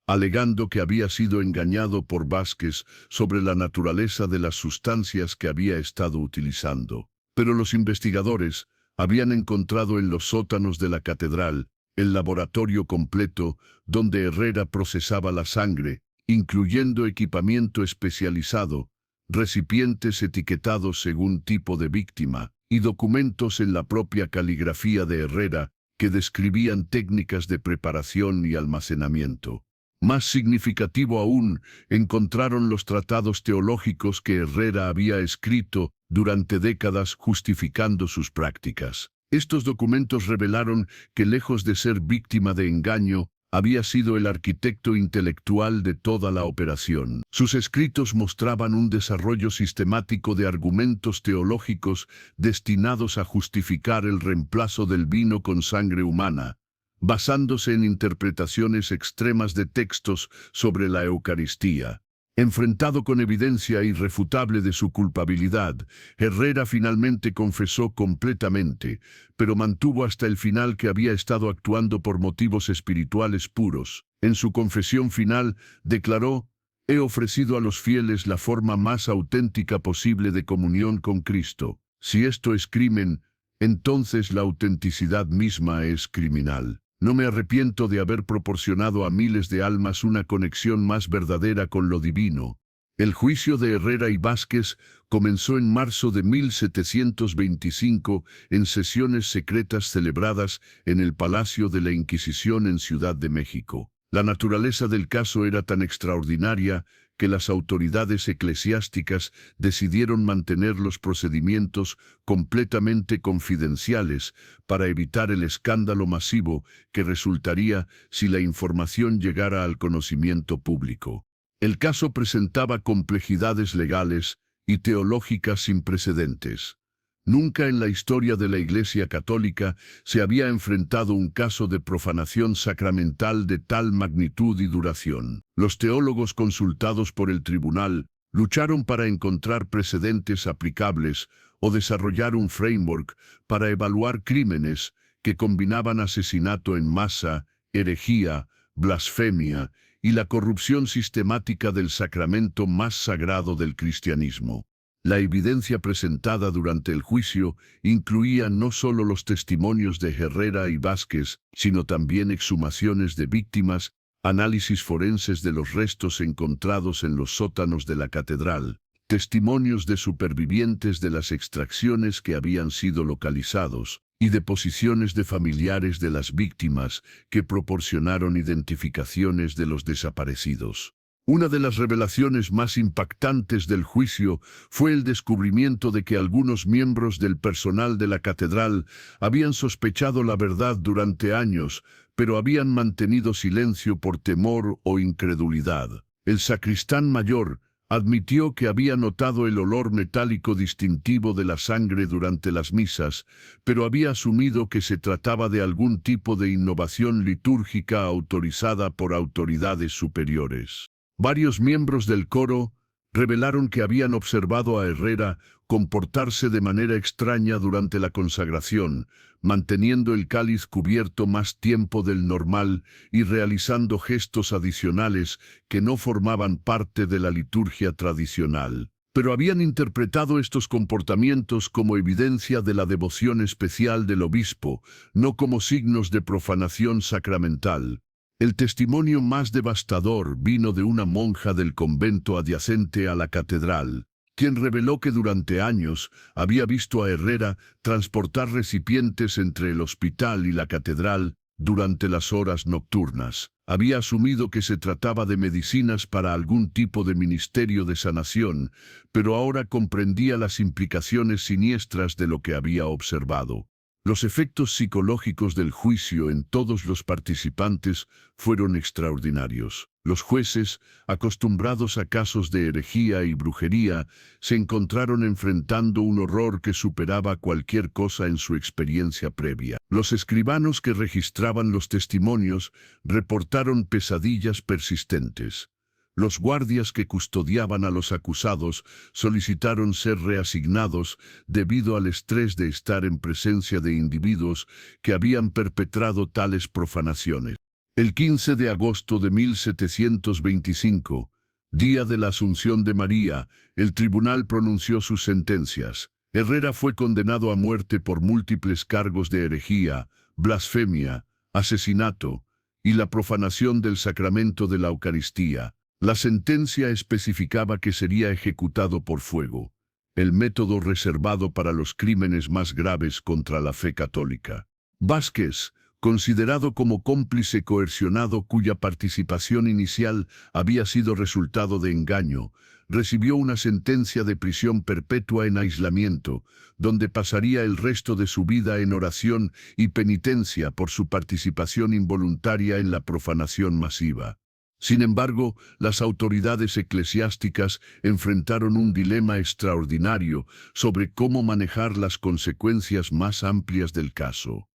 alegando que había sido engañado por Vázquez sobre la naturaleza de las sustancias que había estado utilizando. Pero los investigadores habían encontrado en los sótanos de la catedral el laboratorio completo donde Herrera procesaba la sangre, incluyendo equipamiento especializado, recipientes etiquetados según tipo de víctima, y documentos en la propia caligrafía de Herrera que describían técnicas de preparación y almacenamiento. Más significativo aún, encontraron los tratados teológicos que Herrera había escrito durante décadas justificando sus prácticas. Estos documentos revelaron que, lejos de ser víctima de engaño, había sido el arquitecto intelectual de toda la operación. Sus escritos mostraban un desarrollo sistemático de argumentos teológicos destinados a justificar el reemplazo del vino con sangre humana, basándose en interpretaciones extremas de textos sobre la Eucaristía. Enfrentado con evidencia irrefutable de su culpabilidad, Herrera finalmente confesó completamente, pero mantuvo hasta el final que había estado actuando por motivos espirituales puros. En su confesión final, declaró: «He ofrecido a los fieles la forma más auténtica posible de comunión con Cristo. Si esto es crimen, entonces la autenticidad misma es criminal. No me arrepiento de haber proporcionado a miles de almas una conexión más verdadera con lo divino». El juicio de Herrera y Vázquez comenzó en marzo de 1725 en sesiones secretas celebradas en el Palacio de la Inquisición en Ciudad de México. La naturaleza del caso era tan extraordinaria que las autoridades eclesiásticas decidieron mantener los procedimientos completamente confidenciales para evitar el escándalo masivo que resultaría si la información llegara al conocimiento público. El caso presentaba complejidades legales y teológicas sin precedentes. Nunca en la historia de la Iglesia Católica se había enfrentado un caso de profanación sacramental de tal magnitud y duración. Los teólogos consultados por el tribunal lucharon para encontrar precedentes aplicables o desarrollar un framework para evaluar crímenes que combinaban asesinato en masa, herejía, blasfemia y la corrupción sistemática del sacramento más sagrado del cristianismo. La evidencia presentada durante el juicio incluía no solo los testimonios de Herrera y Vázquez, sino también exhumaciones de víctimas, análisis forenses de los restos encontrados en los sótanos de la catedral, testimonios de supervivientes de las extracciones que habían sido localizados, y deposiciones de familiares de las víctimas que proporcionaron identificaciones de los desaparecidos. Una de las revelaciones más impactantes del juicio fue el descubrimiento de que algunos miembros del personal de la catedral habían sospechado la verdad durante años, pero habían mantenido silencio por temor o incredulidad. El sacristán mayor admitió que había notado el olor metálico distintivo de la sangre durante las misas, pero había asumido que se trataba de algún tipo de innovación litúrgica autorizada por autoridades superiores. Varios miembros del coro revelaron que habían observado a Herrera comportarse de manera extraña durante la consagración, manteniendo el cáliz cubierto más tiempo del normal y realizando gestos adicionales que no formaban parte de la liturgia tradicional. Pero habían interpretado estos comportamientos como evidencia de la devoción especial del obispo, no como signos de profanación sacramental. El testimonio más devastador vino de una monja del convento adyacente a la catedral, quien reveló que durante años había visto a Herrera transportar recipientes entre el hospital y la catedral durante las horas nocturnas. Había asumido que se trataba de medicinas para algún tipo de ministerio de sanación, pero ahora comprendía las implicaciones siniestras de lo que había observado. Los efectos psicológicos del juicio en todos los participantes fueron extraordinarios. Los jueces, acostumbrados a casos de herejía y brujería, se encontraron enfrentando un horror que superaba cualquier cosa en su experiencia previa. Los escribanos que registraban los testimonios reportaron pesadillas persistentes. Los guardias que custodiaban a los acusados solicitaron ser reasignados debido al estrés de estar en presencia de individuos que habían perpetrado tales profanaciones. El 15 de agosto de 1725, día de la Asunción de María, el tribunal pronunció sus sentencias. Herrera fue condenado a muerte por múltiples cargos de herejía, blasfemia, asesinato y la profanación del sacramento de la Eucaristía. La sentencia especificaba que sería ejecutado por fuego, el método reservado para los crímenes más graves contra la fe católica. Vázquez, considerado como cómplice coercionado cuya participación inicial había sido resultado de engaño, recibió una sentencia de prisión perpetua en aislamiento, donde pasaría el resto de su vida en oración y penitencia por su participación involuntaria en la profanación masiva. Sin embargo, las autoridades eclesiásticas enfrentaron un dilema extraordinario sobre cómo manejar las consecuencias más amplias del caso.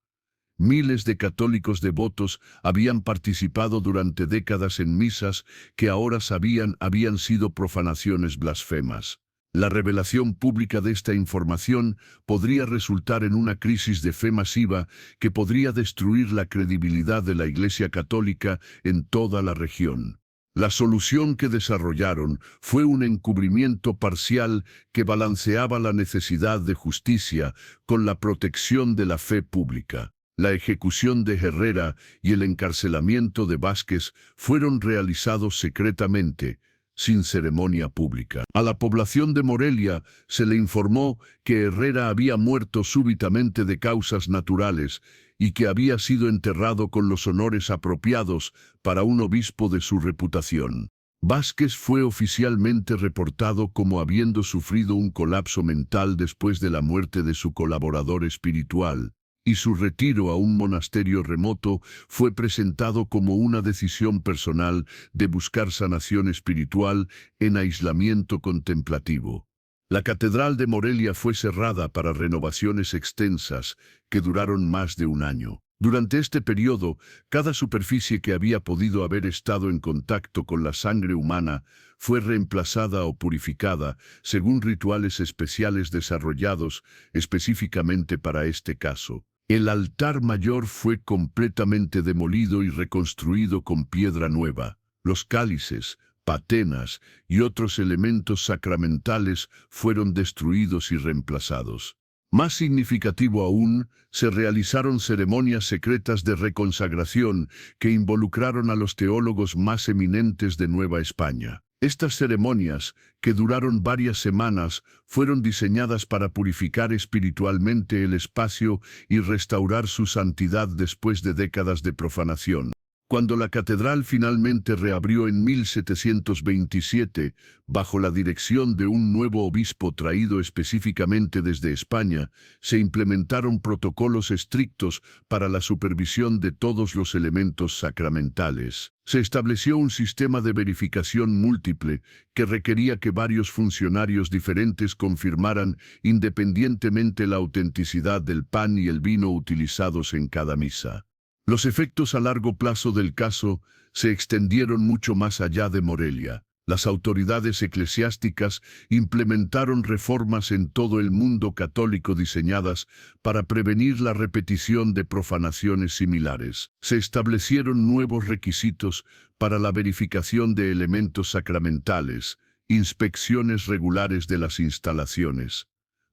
Miles de católicos devotos habían participado durante décadas en misas que ahora sabían habían sido profanaciones blasfemas. La revelación pública de esta información podría resultar en una crisis de fe masiva que podría destruir la credibilidad de la Iglesia Católica en toda la región. La solución que desarrollaron fue un encubrimiento parcial que balanceaba la necesidad de justicia con la protección de la fe pública. La ejecución de Herrera y el encarcelamiento de Vázquez fueron realizados secretamente, sin ceremonia pública. A la población de Morelia se le informó que Herrera había muerto súbitamente de causas naturales y que había sido enterrado con los honores apropiados para un obispo de su reputación. Vázquez fue oficialmente reportado como habiendo sufrido un colapso mental después de la muerte de su colaborador espiritual, y su retiro a un monasterio remoto fue presentado como una decisión personal de buscar sanación espiritual en aislamiento contemplativo. La Catedral de Morelia fue cerrada para renovaciones extensas que duraron más de un año. Durante este periodo, cada superficie que había podido haber estado en contacto con la sangre humana fue reemplazada o purificada según rituales especiales desarrollados específicamente para este caso. El altar mayor fue completamente demolido y reconstruido con piedra nueva. Los cálices, patenas y otros elementos sacramentales fueron destruidos y reemplazados. Más significativo aún, se realizaron ceremonias secretas de reconsagración que involucraron a los teólogos más eminentes de Nueva España. Estas ceremonias, que duraron varias semanas, fueron diseñadas para purificar espiritualmente el espacio y restaurar su santidad después de décadas de profanación. Cuando la catedral finalmente reabrió en 1727, bajo la dirección de un nuevo obispo traído específicamente desde España, se implementaron protocolos estrictos para la supervisión de todos los elementos sacramentales. Se estableció un sistema de verificación múltiple que requería que varios funcionarios diferentes confirmaran independientemente la autenticidad del pan y el vino utilizados en cada misa. Los efectos a largo plazo del caso se extendieron mucho más allá de Morelia. Las autoridades eclesiásticas implementaron reformas en todo el mundo católico diseñadas para prevenir la repetición de profanaciones similares. Se establecieron nuevos requisitos para la verificación de elementos sacramentales, inspecciones regulares de las instalaciones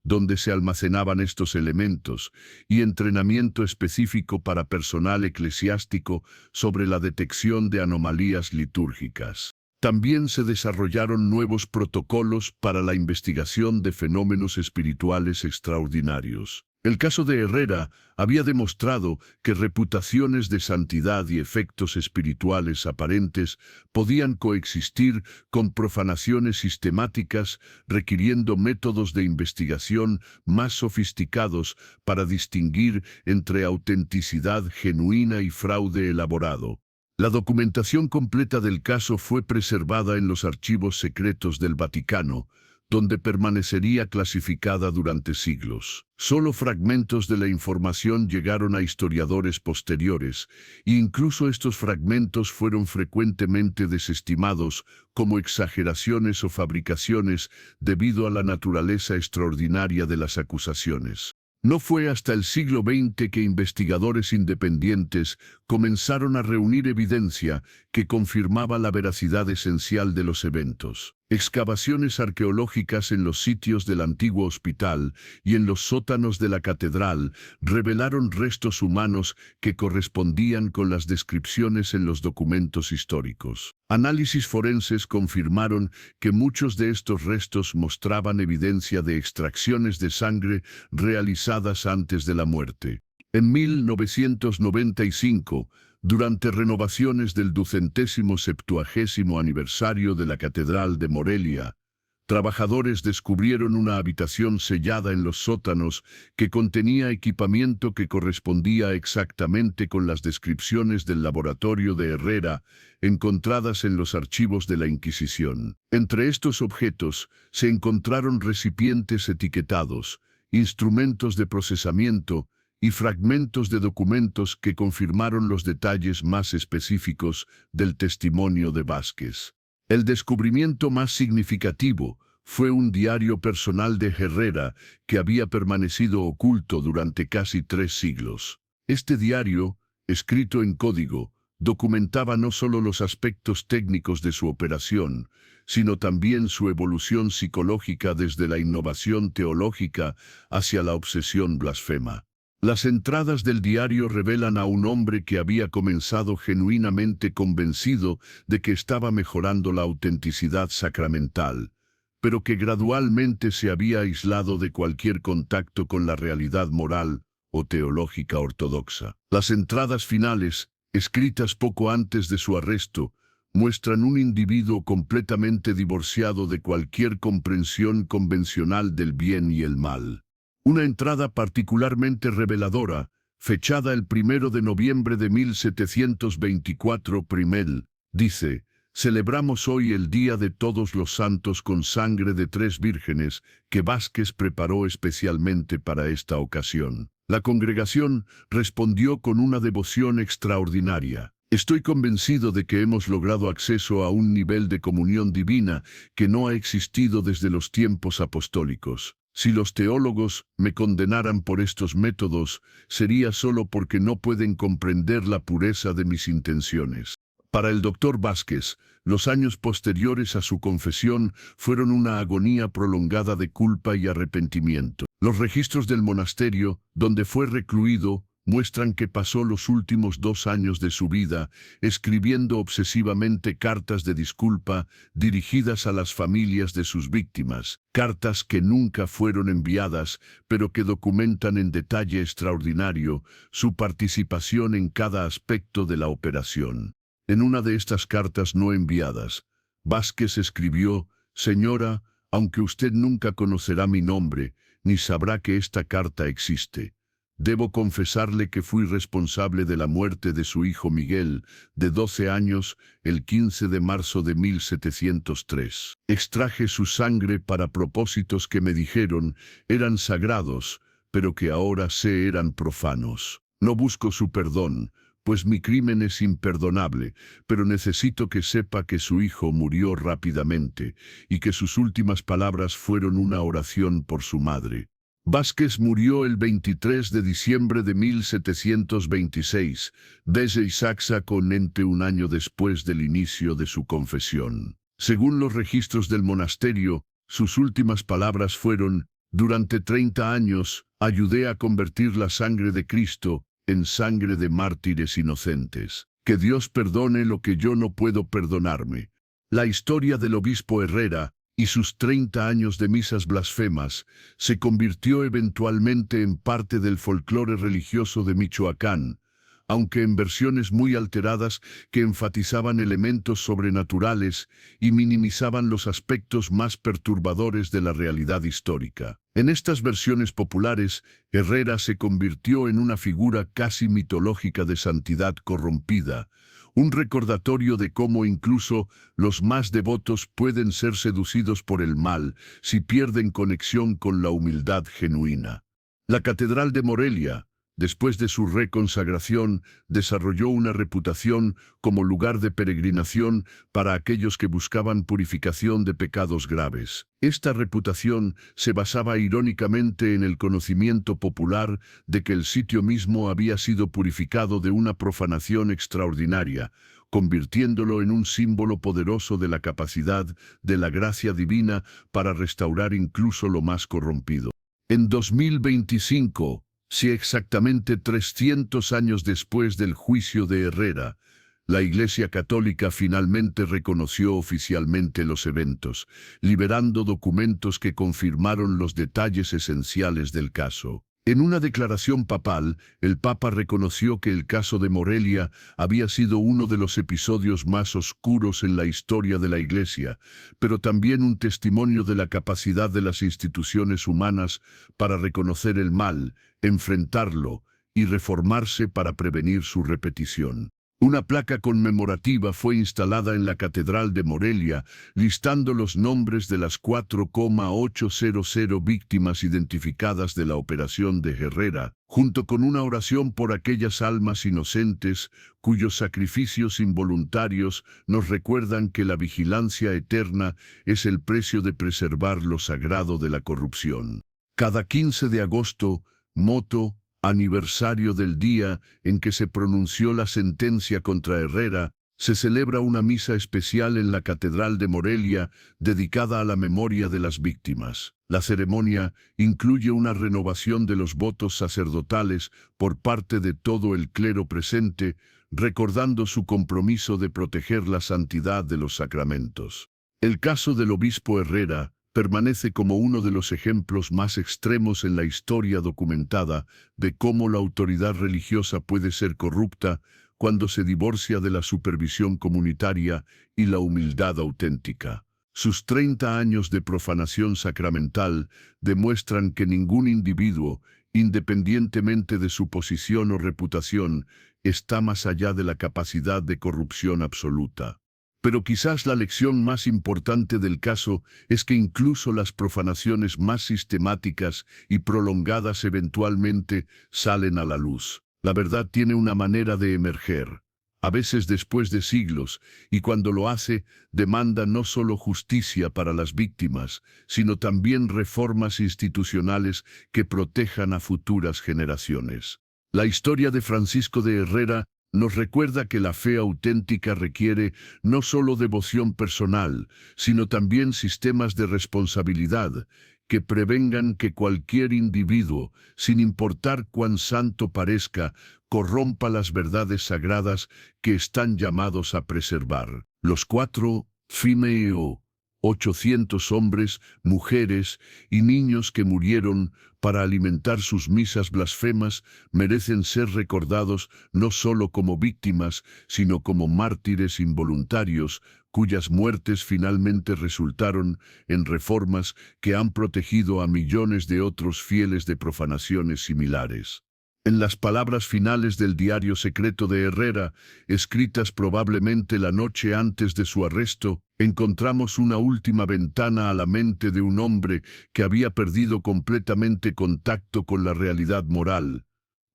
donde se almacenaban estos elementos, y entrenamiento específico para personal eclesiástico sobre la detección de anomalías litúrgicas. También se desarrollaron nuevos protocolos para la investigación de fenómenos espirituales extraordinarios. El caso de Herrera había demostrado que reputaciones de santidad y efectos espirituales aparentes podían coexistir con profanaciones sistemáticas, requiriendo métodos de investigación más sofisticados para distinguir entre autenticidad genuina y fraude elaborado. La documentación completa del caso fue preservada en los archivos secretos del Vaticano, donde permanecería clasificada durante siglos. Solo fragmentos de la información llegaron a historiadores posteriores, e incluso estos fragmentos fueron frecuentemente desestimados como exageraciones o fabricaciones debido a la naturaleza extraordinaria de las acusaciones. No fue hasta el siglo XX que investigadores independientes comenzaron a reunir evidencia que confirmaba la veracidad esencial de los eventos. Excavaciones arqueológicas en los sitios del antiguo hospital y en los sótanos de la catedral revelaron restos humanos que correspondían con las descripciones en los documentos históricos. Análisis forenses confirmaron que muchos de estos restos mostraban evidencia de extracciones de sangre realizadas antes de la muerte. En 1995, durante renovaciones del 270º aniversario de la Catedral de Morelia, trabajadores descubrieron una habitación sellada en los sótanos que contenía equipamiento que correspondía exactamente con las descripciones del laboratorio de Herrera encontradas en los archivos de la Inquisición. Entre estos objetos se encontraron recipientes etiquetados, instrumentos de procesamiento y fragmentos de documentos que confirmaron los detalles más específicos del testimonio de Vázquez. El descubrimiento más significativo fue un diario personal de Herrera que había permanecido oculto durante casi 3 siglos. Este diario, escrito en código, documentaba no solo los aspectos técnicos de su operación, sino también su evolución psicológica desde la innovación teológica hacia la obsesión blasfema. Las entradas del diario revelan a un hombre que había comenzado genuinamente convencido de que estaba mejorando la autenticidad sacramental, pero que gradualmente se había aislado de cualquier contacto con la realidad moral o teológica ortodoxa. Las entradas finales, escritas poco antes de su arresto, muestran un individuo completamente divorciado de cualquier comprensión convencional del bien y el mal. Una entrada particularmente reveladora, fechada el 1 de noviembre de 1724 primel, dice: «Celebramos hoy el Día de Todos los Santos con sangre de 3 vírgenes que Vázquez preparó especialmente para esta ocasión». La congregación respondió con una devoción extraordinaria. Estoy convencido de que hemos logrado acceso a un nivel de comunión divina que no ha existido desde los tiempos apostólicos. Si los teólogos me condenaran por estos métodos, sería solo porque no pueden comprender la pureza de mis intenciones. Para el doctor Vázquez, los años posteriores a su confesión fueron una agonía prolongada de culpa y arrepentimiento. Los registros del monasterio, donde fue recluido, muestran que pasó los últimos 2 años de su vida escribiendo obsesivamente cartas de disculpa dirigidas a las familias de sus víctimas, cartas que nunca fueron enviadas, pero que documentan en detalle extraordinario su participación en cada aspecto de la operación. En una de estas cartas no enviadas, Vázquez escribió: «Señora, aunque usted nunca conocerá mi nombre, ni sabrá que esta carta existe, debo confesarle que fui responsable de la muerte de su hijo Miguel, de 12 años, el 15 de marzo de 1703. Extraje su sangre para propósitos que me dijeron eran sagrados, pero que ahora sé eran profanos. No busco su perdón, pues mi crimen es imperdonable, pero necesito que sepa que su hijo murió rápidamente y que sus últimas palabras fueron una oración por su madre». Vázquez murió el 23 de diciembre de 1726, desde exactamente un año después del inicio de su confesión. Según los registros del monasterio, sus últimas palabras fueron: «Durante 30 años, ayudé a convertir la sangre de Cristo en sangre de mártires inocentes. Que Dios perdone lo que yo no puedo perdonarme». La historia del obispo Herrera y sus 30 años de misas blasfemas se convirtió eventualmente en parte del folclore religioso de Michoacán, aunque en versiones muy alteradas que enfatizaban elementos sobrenaturales y minimizaban los aspectos más perturbadores de la realidad histórica. En estas versiones populares, Herrera se convirtió en una figura casi mitológica de santidad corrompida, un recordatorio de cómo incluso los más devotos pueden ser seducidos por el mal si pierden conexión con la humildad genuina. La Catedral de Morelia, después de su reconsagración, desarrolló una reputación como lugar de peregrinación para aquellos que buscaban purificación de pecados graves. Esta reputación se basaba irónicamente en el conocimiento popular de que el sitio mismo había sido purificado de una profanación extraordinaria, convirtiéndolo en un símbolo poderoso de la capacidad de la gracia divina para restaurar incluso lo más corrompido. En 2025, si exactamente 300 años después del juicio de Herrera, la Iglesia Católica finalmente reconoció oficialmente los eventos, liberando documentos que confirmaron los detalles esenciales del caso. En una declaración papal, el Papa reconoció que el caso de Morelia había sido uno de los episodios más oscuros en la historia de la Iglesia, pero también un testimonio de la capacidad de las instituciones humanas para reconocer el mal, enfrentarlo y reformarse para prevenir su repetición. Una placa conmemorativa fue instalada en la Catedral de Morelia, listando los nombres de las 4,800 víctimas identificadas de la operación de Herrera, junto con una oración por aquellas almas inocentes cuyos sacrificios involuntarios nos recuerdan que la vigilancia eterna es el precio de preservar lo sagrado de la corrupción. Cada 15 de agosto, moto, aniversario del día en que se pronunció la sentencia contra Herrera, se celebra una misa especial en la Catedral de Morelia dedicada a la memoria de las víctimas. La ceremonia incluye una renovación de los votos sacerdotales por parte de todo el clero presente, recordando su compromiso de proteger la santidad de los sacramentos. El caso del obispo Herrera permanece como uno de los ejemplos más extremos en la historia documentada de cómo la autoridad religiosa puede ser corrupta cuando se divorcia de la supervisión comunitaria y la humildad auténtica. Sus 30 años de profanación sacramental demuestran que ningún individuo, independientemente de su posición o reputación, está más allá de la capacidad de corrupción absoluta. Pero quizás la lección más importante del caso es que incluso las profanaciones más sistemáticas y prolongadas eventualmente salen a la luz. La verdad tiene una manera de emerger, a veces después de siglos, y cuando lo hace, demanda no solo justicia para las víctimas, sino también reformas institucionales que protejan a futuras generaciones. La historia de Francisco de Herrera nos recuerda que la fe auténtica requiere no solo devoción personal, sino también sistemas de responsabilidad que prevengan que cualquier individuo, sin importar cuán santo parezca, corrompa las verdades sagradas que están llamados a preservar. Los 4, Fimeo, 800 hombres, mujeres y niños que murieron para alimentar sus misas blasfemas merecen ser recordados no solo como víctimas, sino como mártires involuntarios, cuyas muertes finalmente resultaron en reformas que han protegido a millones de otros fieles de profanaciones similares. En las palabras finales del diario secreto de Herrera, escritas probablemente la noche antes de su arresto, encontramos una última ventana a la mente de un hombre que había perdido completamente contacto con la realidad moral.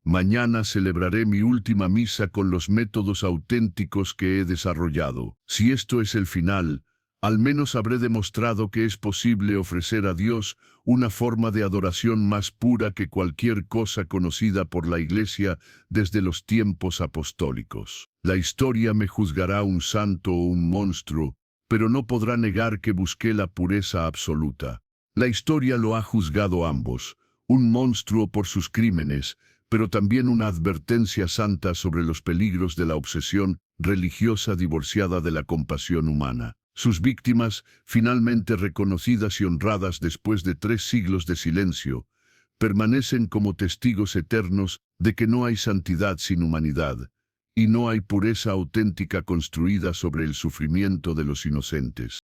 Mañana celebraré mi última misa con los métodos auténticos que he desarrollado. Si esto es el final, al menos habré demostrado que es posible ofrecer a Dios una forma de adoración más pura que cualquier cosa conocida por la Iglesia desde los tiempos apostólicos. La historia me juzgará un santo o un monstruo, pero no podrá negar que busqué la pureza absoluta. La historia lo ha juzgado ambos, un monstruo por sus crímenes, pero también una advertencia santa sobre los peligros de la obsesión religiosa divorciada de la compasión humana. Sus víctimas, finalmente reconocidas y honradas después de 3 siglos de silencio, permanecen como testigos eternos de que no hay santidad sin humanidad, y no hay pureza auténtica construida sobre el sufrimiento de los inocentes.